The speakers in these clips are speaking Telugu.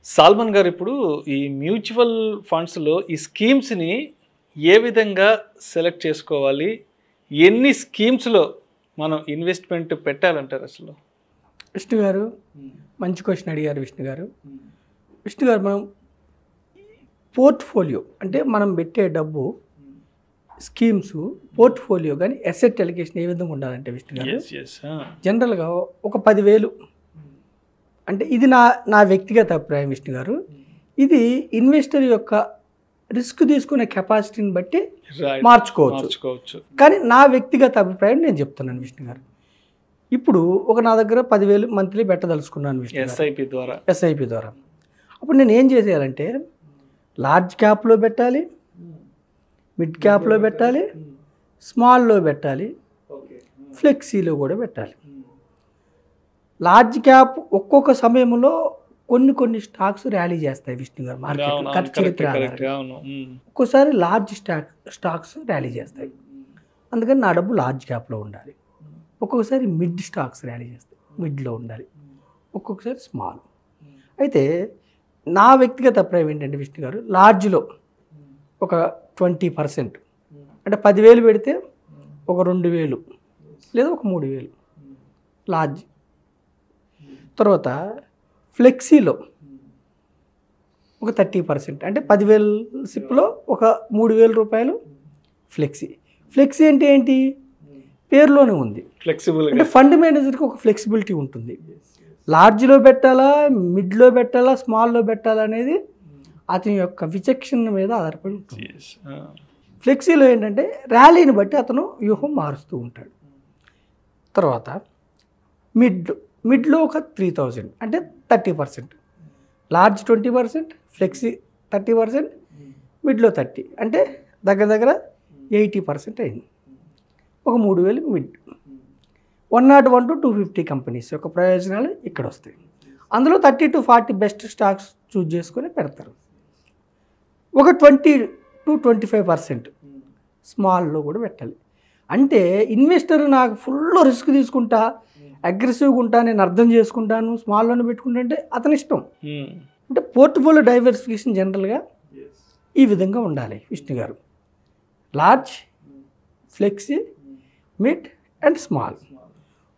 సాల్మన్ గారు ఇప్పుడు ఈ మ్యూచువల్ ఫండ్స్లో ఈ స్కీమ్స్ని ఏ విధంగా సెలెక్ట్ చేసుకోవాలి, ఎన్ని స్కీమ్స్లో మనం ఇన్వెస్ట్మెంట్ పెట్టాలంటారు అసలు? విష్ణు గారు మంచి క్వశ్చన్ అడిగారు విష్ణు గారు. విష్ణు గారు, మనం పోర్ట్ఫోలియో అంటే మనం పెట్టే డబ్బు స్కీమ్స్ పోర్ట్ఫోలియో కానీ అసెట్ అలికేషన్ ఏ విధంగా ఉండాలంటే విష్ణు గారు, జనరల్గా ఒక 10,000 అంటే ఇది నా వ్యక్తిగత అభిప్రాయం విష్ణు గారు. ఇది ఇన్వెస్టర్ యొక్క రిస్క్ తీసుకునే కెపాసిటీని బట్టి మార్చుకోవచ్చు. కానీ నా వ్యక్తిగత అభిప్రాయం నేను చెప్తున్నాను విష్ణు గారు. ఇప్పుడు నా దగ్గర 10,000 మంత్లీ పెట్టదలుచుకున్నాను విష్ణు, ఎస్ఐపి ద్వారా. అప్పుడు నేను ఏం చేసేయాలంటే లార్జ్ క్యాప్లో పెట్టాలి, మిడ్ క్యాప్లో పెట్టాలి, స్మాల్లో పెట్టాలి, ఫ్లెక్సీలో కూడా పెట్టాలి. లార్జ్ క్యాప్ ఒక్కొక్క సమయంలో కొన్ని స్టాక్స్ ర్యాలీ చేస్తాయి విష్ణు గారు, మార్కెట్ గత చరిత్ర ఆధారంగా. ఒక్కోసారి లార్జ్ స్టాక్స్ ర్యాలీ చేస్తాయి, అందుకని నా డబ్బు లార్జ్ క్యాప్లో ఉండాలి. ఒక్కొక్కసారి మిడ్ స్టాక్స్ ర్యాలీ చేస్తాయి, మిడ్లో ఉండాలి. ఒక్కొక్కసారి స్మాల్. అయితే నా వ్యక్తిగత అభిప్రాయం ఏంటంటే విష్ణు గారు, లార్జ్లో ఒక 20%, అంటే 10,000 పెడితే ఒక 2,000 లేదా ఒక 3,000 లార్జ్. తర్వాత ఫ్లెక్సీలో ఒక 30%, అంటే 10,000 సిప్లో ఒక 3,000 రూపాయలు ఫ్లెక్సీ అంటే ఏంటి, పేరులోనే ఉంది, ఫ్లెక్సిబుల్. అంటే ఫండ్ మేనేజర్కి ఒక ఫ్లెక్సిబిలిటీ ఉంటుంది. లార్జ్లో పెట్టాలా, మిడ్లో పెట్టాలా, స్మాల్లో పెట్టాలా అనేది అతని యొక్క విచక్షణ మీద ఆధారపడి ఉంటుంది. ఫ్లెక్సీలో ఏంటంటే ర్యాలీని బట్టి అతను వ్యూహం మారుస్తూ ఉంటాడు. తర్వాత మిడ్లో ఒక 3,000, అంటే 30%, లార్జ్ 20%, ఫ్లెక్సీ 30%, మిడ్లో 30, అంటే దగ్గర 80% అయింది. ఒక 3,000 మిడ్. 101 to 250 కంపెనీస్ యొక్క ప్రయోజనాలు ఇక్కడ వస్తాయి. అందులో 30 to 40 బెస్ట్ స్టాక్స్ చూజ్ చేసుకొని పెడతారు. ఒక 20 to 25% స్మాల్లో కూడా పెట్టాలి. అంటే ఇన్వెస్టర్ నాకు ఫుల్ రిస్క్ తీసుకుంటా, అగ్రెసివ్గా ఉంటా, నేను అర్థం చేసుకుంటాను, స్మాల్లోనే పెట్టుకుంటా అంటే అతని ఇష్టం. అంటే పోర్ట్ఫోలియో డైవర్సిఫికేషన్ జనరల్గా ఈ విధంగా ఉండాలి విష్ణు గారు. Large, flexi, mid and small.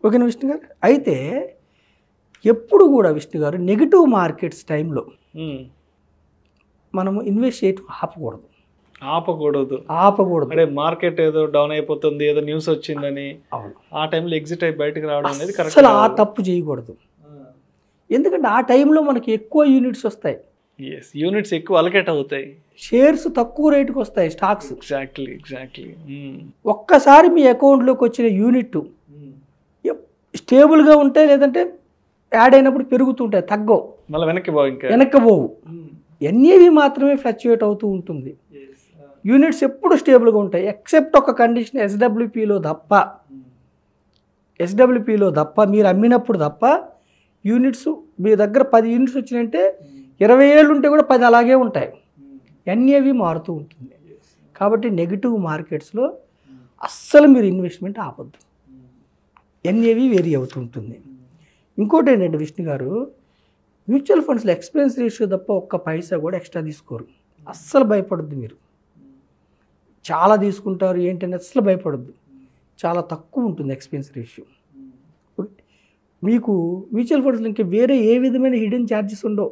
ఓకేనా విష్ణు గారు? అయితే ఎప్పుడు కూడా విష్ణు గారు నెగిటివ్ మార్కెట్స్ టైంలో మనము ఇన్వెస్ట్ చేయటం ఆపకూడదు. అంటే మార్కెట్ ఏదో డౌన్ అయిపోతుంది, ఏదో న్యూస్ వచ్చిందని ఆ టైంలో ఎగ్జిట్ అయి బయటకు రావడం అనేది అసలు ఆ తప్పు చేయకూడదు. ఎందుకంటే ఆ టైంలో మనకి ఎక్కువ యూనిట్స్ వస్తాయి, యూనిట్స్ ఎక్కువ అలకేట్ అవుతాయి, షేర్స్ తక్కువ రేటుకి వస్తాయి, స్టాక్స్. ఎగ్జాక్ట్లీ. ఒక్కసారి మీ అకౌంట్లోకి వచ్చిన యూనిట్ స్టేబుల్గా ఉంటాయి, లేదంటే యాడ్ అయినప్పుడు పెరుగుతుంటాయి, తగ్గవు, మళ్ళీ వెనక్కి పోవు. ఎన్ఏవి మాత్రమే ఫ్లక్చుయేట్ అవుతూ ఉంటుంది. యూనిట్స్ ఎప్పుడు స్టేబుల్గా ఉంటాయి, ఎక్సెప్ట్ ఒక కండిషన్ ఎస్డబ్ల్యూపీలో తప్ప మీరు అమ్మినప్పుడు తప్ప యూనిట్స్ మీ దగ్గర 10 యూనిట్స్ వచ్చినాయంటే 20 ఏళ్ళు ఉంటే కూడా 10 అలాగే ఉంటాయి. ఎన్ఏవి మారుతూ ఉంటుంది. కాబట్టి నెగిటివ్ మార్కెట్స్లో అస్సలు మీరు ఇన్వెస్ట్మెంట్ ఆపొద్దు, ఎన్ఏవి వేరీ అవుతూ ఉంటుంది. ఇంకోటి ఏంటంటే విష్ణు గారు, మ్యూచువల్ ఫండ్స్లో ఎక్స్పెన్స్ రేషియో తప్ప ఒక్క పైసా కూడా ఎక్స్ట్రా తీసుకోరు. అస్సలు భయపడద్దు, మీరు చాలా తీసుకుంటారు ఏంటంటే అస్సలు భయపడద్దు, చాలా తక్కువ ఉంటుంది ఎక్స్పెన్స్ రేషియో. మీకు మ్యూచువల్ ఫండ్స్లో ఇంకా వేరే ఏ విధమైన హిడెన్ ఛార్జెస్ ఉండవు,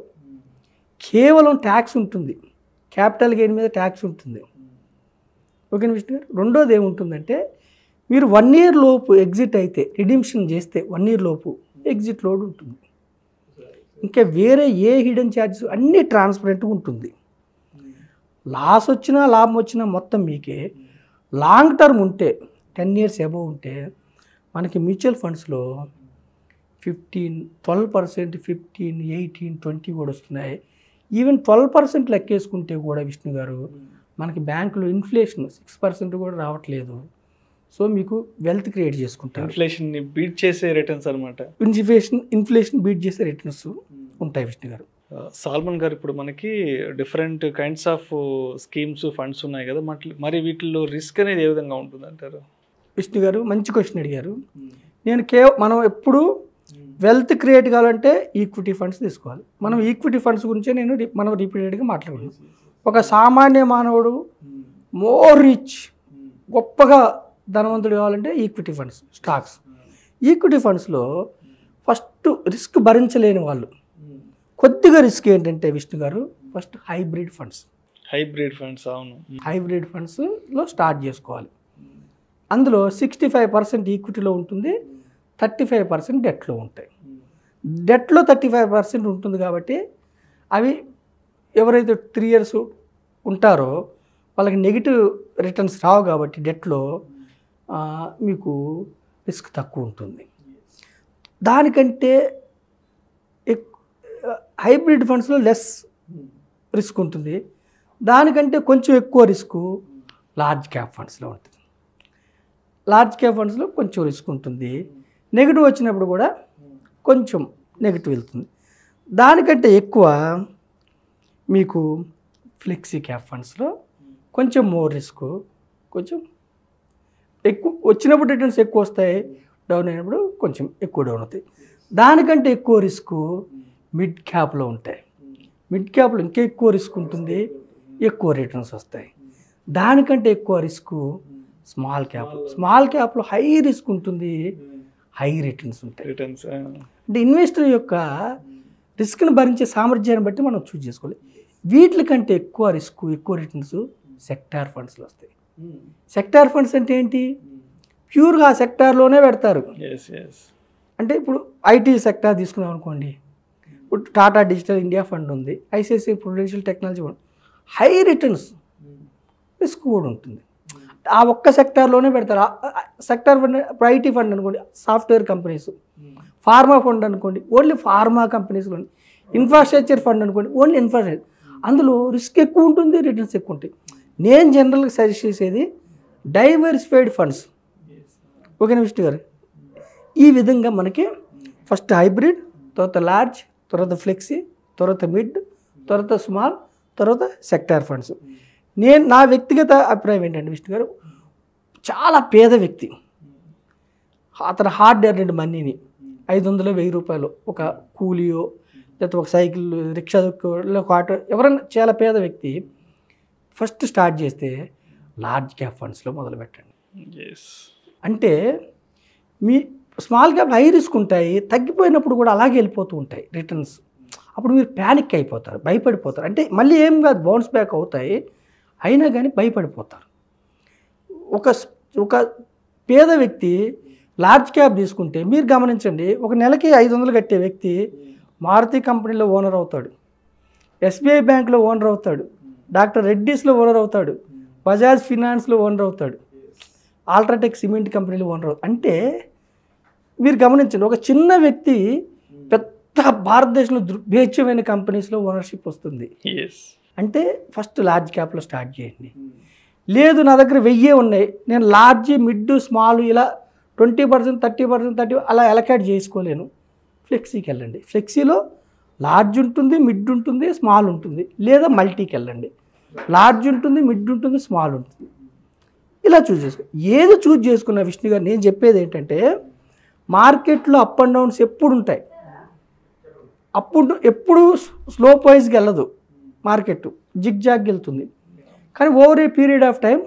కేవలం ట్యాక్స్ ఉంటుంది, క్యాపిటల్ గెయిన్ మీద ట్యాక్స్ ఉంటుంది. ఓకేనా విష్ణు గారు? రెండోది ఏముంటుందంటే మీరు 1 year లోపు ఎగ్జిట్ అయితే, రిడీమ్షన్ చేస్తే 1 year లోపు ఎగ్జిట్ లోడ్ ఉంటుంది. ఇంకా వేరే ఏ హిడెన్ ఛార్జెస్ అన్నీ ట్రాన్స్పరెంట్గా ఉంటుంది. లాస్ వచ్చినా లాభం వచ్చినా మొత్తం మీకే. లాంగ్ టర్మ్ ఉంటే 10 years అబవ్ ఉంటే మనకి మ్యూచువల్ ఫండ్స్లో 12%, 15, 18, 20 కూడా వస్తున్నాయి. ఈవెన్ 12% లెక్కేసుకుంటే కూడా విష్ణు గారు మనకి బ్యాంకులో ఇన్ఫ్లేషన్ 6% కూడా రావట్లేదు. సో మీకు వెల్త్ క్రియేట్ చేసుకుంటారు. ఇన్ఫ్లేషన్ని బీట్ చేసే రిటర్న్స్ అనమాట. ఇన్ఫ్లేషన్ బీట్ చేసే రిటర్న్స్ ఉంటాయి విష్ణు గారు. సాల్మన్ గారు, ఇప్పుడు మనకి different kinds of schemes, funds ఉన్నాయి కదా, మరి వీటిల్లో రిస్క్ అనేది ఏ విధంగా ఉంటుంది అంటారు? విష్ణు గారు మంచి క్వశ్చన్ అడిగారు. మనం ఎప్పుడు వెల్త్ క్రియేట్ కావాలంటే ఈక్విటీ ఫండ్స్ తీసుకోవాలి. మనం ఈక్విటీ ఫండ్స్ గురించే మనం రిపీటెడ్గా మాట్లాడుకున్నాం. ఒక సామాన్య మానవుడు మోర్ రిచ్, గొప్పగా ధనవంతుడు కావాలంటే ఈక్విటీ ఫండ్స్, స్టాక్స్. ఈక్విటీ ఫండ్స్లో ఫస్ట్ రిస్క్ భరించలేని వాళ్ళు, కొద్దిగా రిస్క్ ఏంటంటే విష్ణు గారు, ఫస్ట్ హైబ్రిడ్ ఫండ్స్. అవును, హైబ్రిడ్ ఫండ్స్లో స్టార్ట్ చేసుకోవాలి. అందులో 65% ఈక్విటీలో ఉంటుంది, 35% డెట్లో ఉంటాయి. డెట్లో 35% ఉంటుంది కాబట్టి అవి ఎవరైతే 3 years ఉంటారో వాళ్ళకి నెగిటివ్ రిటర్న్స్ రావు కాబట్టి డెట్లో మీకు రిస్క్ తక్కువ ఉంటుంది. దానికంటే హైబ్రిడ్ ఫండ్స్లో లెస్ రిస్క్ ఉంటుంది. దానికంటే కొంచెం ఎక్కువ రిస్క్ లార్జ్ క్యాప్ ఫండ్స్లో ఉంటుంది. లార్జ్ క్యాప్ ఫండ్స్లో కొంచెం రిస్క్ ఉంటుంది. నెగిటివ్ వచ్చినప్పుడు కూడా కొంచెం నెగిటివ్ వెళ్తుంది. దానికంటే ఎక్కువ మీకు ఫ్లెక్సీ క్యాప్ ఫండ్స్లో కొంచెం మోర్ రిస్క్, కొంచెం ఎక్కువ వచ్చినప్పుడు రిటర్న్స్ ఎక్కువ వస్తాయి, డౌన్ అయినప్పుడు కొంచెం ఎక్కువ డౌన్ అవుతాయి. దానికంటే ఎక్కువ రిస్క్ మిడ్ క్యాప్లో ఉంటాయి. మిడ్ క్యాప్లో ఇంకా ఎక్కువ రిస్క్ ఉంటుంది, ఎక్కువ రిటర్న్స్ వస్తాయి. దానికంటే ఎక్కువ రిస్క్ స్మాల్ క్యాప్లో హై రిస్క్ ఉంటుంది, హై రిటర్న్స్ ఉంటాయి. అంటే ఇన్వెస్టర్ యొక్క రిస్క్ని భరించే సామర్థ్యాన్ని బట్టి మనం చూస్ చేసుకోవాలి. వీటికంటే ఎక్కువ రిస్క్, ఎక్కువ రిటర్న్స్ సెక్టార్ ఫండ్స్లో వస్తాయి. సెక్టార్ ఫండ్స్ అంటే ఏంటి? ప్యూర్గా ఆ సెక్టార్లోనే పెడతారు. అంటే ఇప్పుడు ఐటీ సెక్టార్ తీసుకున్నాం అనుకోండి, ఇప్పుడు టాటా డిజిటల్ ఇండియా ఫండ్ ఉంది, ICICI Prudential technology fund, high returns, risk కూడా ఉంటుంది. ఆ ఒక్క సెక్టార్లోనే పెడతారు. సెక్టార్ ఫండ్ ఇప్పుడు ఐటీ ఫండ్ అనుకోండి, సాఫ్ట్వేర్ కంపెనీస్. ఫార్మా ఫండ్ అనుకోండి, ఓన్లీ ఫార్మా కంపెనీస్లో. ఇన్ఫ్రాస్ట్రక్చర్ ఫండ్ అనుకోండి, ఓన్లీ ఇన్ఫ్రాస్ట్రక్చర్. అందులో రిస్క్ ఎక్కువ ఉంటుంది, రిటర్న్స్ ఎక్కువ ఉంటాయి. నేను జనరల్గా సజెస్ట్ చేసేది డైవర్సిఫైడ్ ఫండ్స్. ఓకేనా విష్ణు గారు? ఈ విధంగా మనకి ఫస్ట్ హైబ్రిడ్, తర్వాత లార్జ్, తర్వాత ఫ్లెక్సీ, తర్వాత మిడ్, తర్వాత స్మాల్, తర్వాత సెక్టార్ ఫండ్స్. నా వ్యక్తిగత అభిప్రాయం ఏంటంటే విష్ణు గారు, చాలా పేద వ్యక్తి, అతను హార్డ్ ఎర్న్డ్ మనీని 500, 1000 రూపాయలు ఒక కూలియో లేకపోతే ఒక సైకిల్, రిక్షా, ఒక ఆటో, ఎవరైనా చాలా పేద వ్యక్తి ఫస్ట్ స్టార్ట్ చేస్తే లార్జ్ క్యాప్ ఫండ్స్లో మొదలు పెట్టండి. అంటే మీ స్మాల్ క్యాప్ హై రిస్క్ ఉంటాయి, తగ్గిపోయినప్పుడు కూడా అలాగే వెళ్ళిపోతూ ఉంటాయి రిటర్న్స్. అప్పుడు మీరు ప్యానిక్ అయిపోతారు, భయపడిపోతారు. అంటే మళ్ళీ ఏం కాదు, బౌన్స్ బ్యాక్ అవుతాయి, అయినా కానీ భయపడిపోతారు. ఒక పేద వ్యక్తి లార్జ్ క్యాప్ తీసుకుంటే మీరు గమనించండి, ఒక నెలకి 500 కట్టే వ్యక్తి మారుతి కంపెనీలో ఓనర్ అవుతాడు, ఎస్బీఐ బ్యాంక్లో ఓనర్ అవుతాడు, డాక్టర్ రెడ్డీస్లో ఓనర్ అవుతాడు, బజాజ్ ఫినాన్స్లో ఓనర్ అవుతాడు, అల్ట్రాటెక్ సిమెంట్ కంపెనీలో ఓనర్ అవుతాడు. అంటే మీరు గమనించండి, ఒక చిన్న వ్యక్తి పెద్ద భారతదేశంలో దుర్భేచ్యమైన కంపెనీస్లో ఓనర్షిప్ వస్తుంది. అంటే ఫస్ట్ లార్జ్ క్యాప్లో స్టార్ట్ చేయండి. లేదు నా దగ్గర 1000 ఉన్నాయి, నేను లార్జ్, మిడ్, స్మాల్ ఇలా 20%, 30%, 30 అలా అలకేట్ చేసుకోలేను, ఫ్లెక్సీకి వెళ్ళండి. ఫ్లెక్సీలో లార్జ్ ఉంటుంది, మిడ్ ఉంటుంది, స్మాల్ ఉంటుంది. లేదా మల్టీకి వెళ్ళండి, లార్జ్ ఉంటుంది, మిడ్ ఉంటుంది, స్మాల్ ఉంటుంది. ఇలా చూస్ చేసుకో. ఏది చూస్ చేసుకున్న విష్ణు గారు, నేను చెప్పేది ఏంటంటే మార్కెట్లో అప్ అండ్ డౌన్స్ ఎప్పుడు ఉంటాయి. ఎప్పుడు స్లోప్ వైజ్కి వెళ్ళదు మార్కెట్, జిగ్జాగ్ వెళ్తుంది. కానీ over a period of time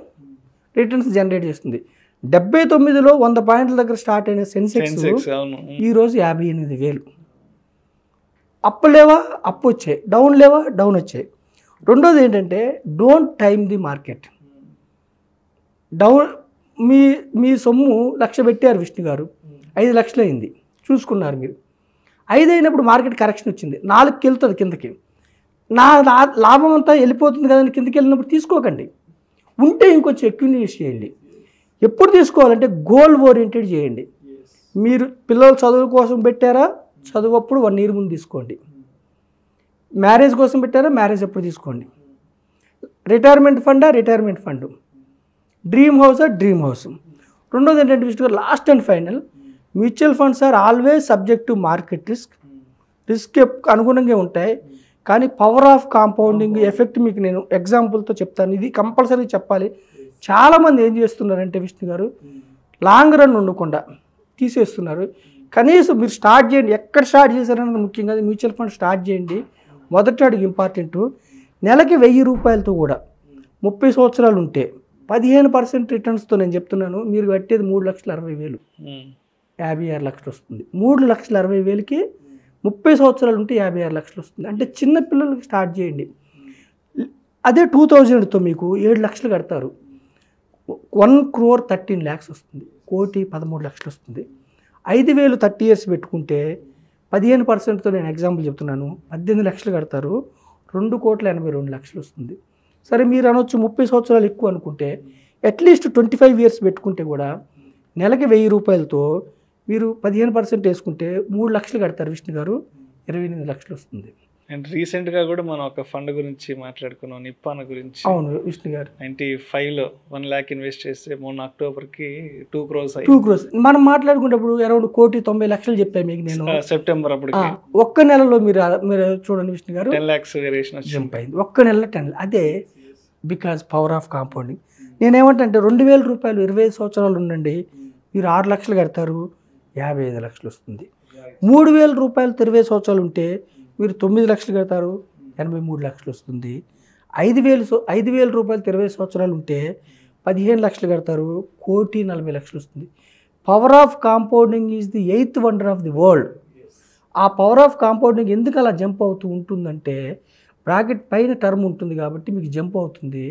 returns generate చేస్తుంది. 79లో 100 పాయింట్ల దగ్గర స్టార్ట్ అయిన సెన్సెక్స్ ఈరోజు 58,000. అప్పు లేవా, అప్పు వచ్చాయి, డౌన్ లేవా, డౌన్ వచ్చాయి. రెండోది ఏంటంటే don't time the market. Down మీ సొమ్ము 1,00,000 పెట్టారు విష్ణు గారు, 5 లక్షలు అయింది, చూసుకున్నారు మీరు. 5 అయినప్పుడు మార్కెట్ కరెక్షన్ వచ్చింది, 4కి వెళ్తుంది కిందకి, నా లాభం అంతా వెళ్ళిపోతుంది కదండి, కిందకి వెళ్ళినప్పుడు తీసుకోకండి. ఉంటే ఇంకొంచెం ఎక్కువ ఇన్వెస్ట్ చేయండి. ఎప్పుడు తీసుకోవాలంటే గోల్ ఓరియంటెడ్ చేయండి. మీరు పిల్లల చదువు కోసం పెట్టారా, చదువు అప్పుడు 1 year ముందు తీసుకోండి. మ్యారేజ్ కోసం పెట్టారా, మ్యారేజ్ అప్పుడు తీసుకోండి. రిటైర్మెంట్ ఫండా, రిటైర్మెంట్ ఫండ్. డ్రీమ్ హౌసా, డ్రీమ్ హౌస్. రెండోది ఏంటంటే Vishnu, last and final, mutual funds are always subject to market risk. Risk అనుగుణంగా ఉంటాయి, కానీ పవర్ ఆఫ్ కాంపౌండింగ్ ఎఫెక్ట్ మీకు నేను ఎగ్జాంపుల్తో చెప్తాను. ఇది కంపల్సరీ చెప్పాలి. చాలామంది ఏం చేస్తున్నారంటే విష్ణు గారు, లాంగ్ రన్ ఉండకుండా తీసేస్తున్నారు. కనీసం మీరు స్టార్ట్ చేయండి. ఎక్కడ స్టార్ట్ చేశారన్నది ముఖ్యంగా మ్యూచువల్ ఫండ్ స్టార్ట్ చేయండి. మొదటి అడుగు ఇంపార్టెంట్. నెలకి 1000 రూపాయలతో కూడా 30 సంవత్సరాలు ఉంటే 15% రిటర్న్స్తో నేను చెప్తున్నాను. మీరు కట్టేది 3,60,000, 56 లక్షలు వస్తుంది. 3,60,000కి 30 సంవత్సరాలు ఉంటే 56 లక్షలు వస్తుంది. అంటే చిన్న పిల్లలకి స్టార్ట్ చేయండి. అదే 2000తో మీకు 7 లక్షలు కడతారు. 1,13 lakhs వస్తుంది. 1,13 లక్షలు వస్తుంది. 5,000 30 years పెట్టుకుంటే 15%తో నేను ఎగ్జాంపుల్ చెప్తున్నాను. 18 లక్షలు కడతారు. 2,82 లక్షలు వస్తుంది. సరే మీరు అనొచ్చు 30 సంవత్సరాలు ఎక్కువ అనుకుంటే అట్లీస్ట్ 25 years పెట్టుకుంటే కూడా నెలకి 1000 రూపాయలతో మీరు 15% వేసుకుంటే 3 లక్షలు కడతారు విష్ణు గారు. 28 లక్షలు వస్తుంది. అండ్ రీసెంట్గా కూడా మనం ఒక ఫండ్ గురించి మాట్లాడుకున్నాం, నిప్పాన గురించి. అవును విష్ణు గారు. 95లో 1 lakh ఇన్వెస్ట్ చేస్తే మొన్న అక్టోబర్కి 2 crores 2 crores. మనం మాట్లాడుకున్నప్పుడు అరౌండ్ 1,90,00,000 చెప్పాను మీకు నేను సెప్టెంబర్ అప్పటికి. ఒక్క నెలలో మీరు చూడండి విష్ణు గారు, 10 lakhs వేరియేషన్ జంప్ అయింది ఒక్క నెలలో 10. అదే బికాజ్ పవర్ ఆఫ్ కాంపౌండింగ్. నేనేమంటే 2,000 రూపాయలు 25 సంవత్సరాలు ఉండండి, మీరు 6 లక్షలు కడతారు, 55 లక్షలు వస్తుంది. 3,000 రూపాయలు 20 సంవత్సరాలు ఉంటే మీరు 9 లక్షలు కడతారు, 83 లక్షలు వస్తుంది. 5,000 రూపాయలు 20 సంవత్సరాలు ఉంటే 15 లక్షలు కడతారు, 1,40 లక్షలు వస్తుంది. Power of compounding is the 8th wonder of the world. ఆ పవర్ ఆఫ్ కాంపౌండింగ్ ఎందుకు అలా జంప్ అవుతూ ఉంటుందంటే బ్రాకెట్ పైన టర్మ్ ఉంటుంది కాబట్టి మీకు జంప్ అవుతుంది.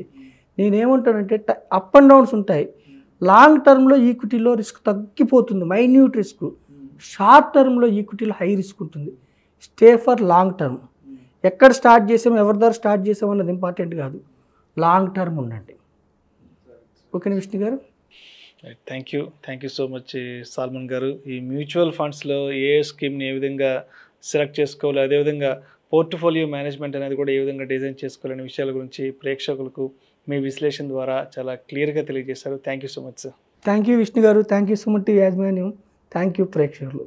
నేనేమంటానంటే అప్ అండ్ డౌన్స్ ఉంటాయి. లాంగ్ టర్మ్లో ఈక్విటీలో రిస్క్ తగ్గిపోతుంది, మైన్యూట్ రిస్క్. షార్ట్ టర్మ్లో ఈక్విటీలో హై రిస్క్ ఉంటుంది. Stay for long term. ఎక్కడ స్టార్ట్ చేసామో ఎవరి ద్వారా స్టార్ట్ చేసామో అన్నది ఇంపార్టెంట్ కాదు, లాంగ్ టర్మ్ ఉండండి. ఓకేనా Vishnu garu? Thank you so much Salmon garu. ఈ మ్యూచువల్ ఫండ్స్లో ఏ స్కీమ్ని ఏ విధంగా సెలెక్ట్ చేసుకోవాలి, అదేవిధంగా పోర్ట్ఫోలియో మేనేజ్మెంట్ అనేది కూడా ఏ విధంగా డిజైన్ చేసుకోవాలనే విషయాల గురించి ప్రేక్షకులకు మీ విశ్లేషణ ద్వారా చాలా క్లియర్గా తెలియజేశారు. Thank you so much sir. Thank you Vishnu garu. Thank you so much యాజమాన్యం. థ్యాంక్ యూ ప్రేక్షకులు.